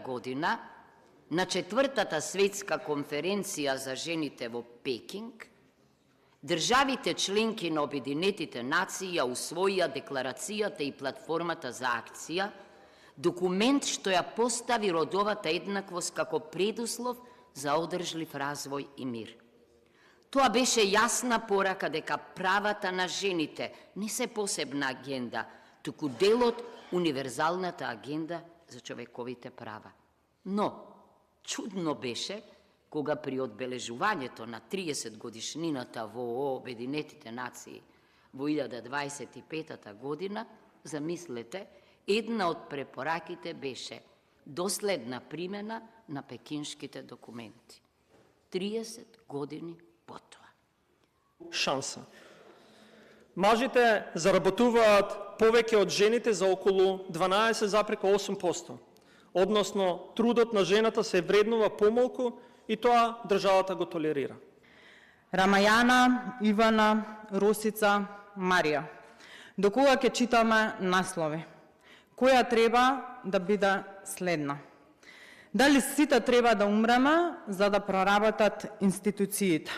година на 4-та светска конференција за жените во Пекинг, државите членки на Обединетите нации ја усвоија декларацијата и платформата за акција, документ што ја постави родовата еднаквост како предуслов за одржлив развој и мир. Тоа беше јасна порака дека правата на жените не се посебна агенда, туку дел од универзалната агенда за човековите права. Но, чудно беше, кога при одбележувањето на 30 годишнината во Обединетите нации во 2025 година, замислете, една од препораките беше доследна примена на пекиншките документи. 30 години потоа. Шанса. Мажите заработуваат повеќе од жените за околу 12,8%. Односно, трудот на жената се вреднува помалку и тоа државата го толерира. Рамајана, Ивана, Росица, Марија. До кога ќе читаме наслови? Која треба да биде следна? Дали сите треба да умреме за да проработат институциите?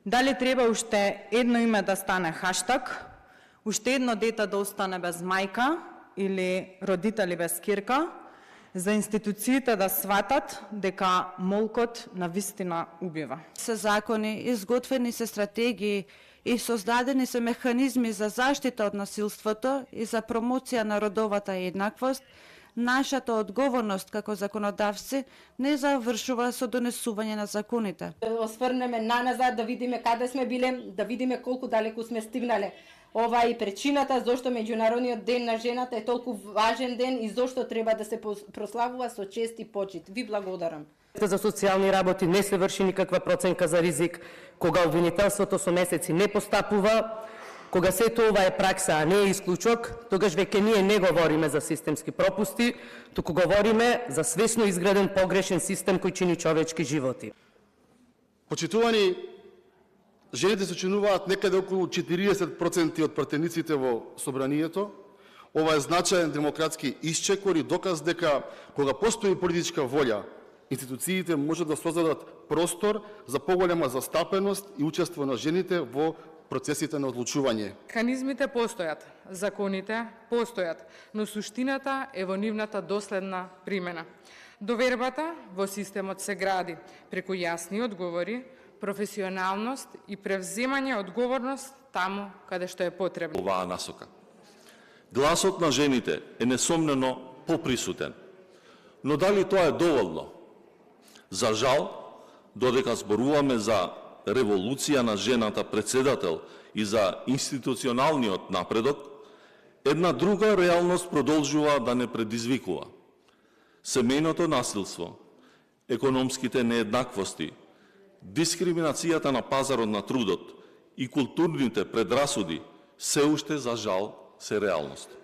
Дали треба уште едно име да стане хаштаг, уште едно дете да остане без мајка или родители без кирка, за институциите да сватат дека молкот навистина убива? Се закони, изготвени се стратегии и создадени се механизми за заштита од насилството и за промоција на родовата еднаквост, нашата одговорност како законодавци не завршува со донесување на законите. Осврнеме наназад да видиме каде сме биле, да видиме колку далеку сме стигнале. Ова е причината зошто Меѓународниот ден на жената е толку важен ден и зошто треба да се прославува со чест и почит. Ви благодарам. За социјални работи не се врши никаква проценка за ризик, кога обвинителството со месеци не постапува, кога сето ова е пракса, а не е исклучок, тогаш веќе ние не говориме за системски пропусти, туку говориме за свесно изграден погрешен систем кој чини човечки животи. Почитувани, жените се членуваат некаде околу 40% од пратениците во собранието. Ова е значаен демократски исчекор и доказ дека кога постои политичка волја, институциите можат да создадат простор за поголема застапеност и учество на жените во процесите на одлучување. Механизмите постојат, законите постојат, но суштината е во нивната доследна примена. Довербата во системот се гради преку јасни одговори, професионалност и превземање одговорност таму каде што е потребно. Оваа насока. Гласот на жените е несомнено поприсутен, но дали тоа е доволно? За жал, додека зборуваме за револуција на жената председател и за институционалниот напредок, една друга реалност продолжува да не предизвикува. Семејното насилство, економските нееднаквости, дискриминацијата на пазарот на трудот и културните предрасуди се уште за жал се реалност.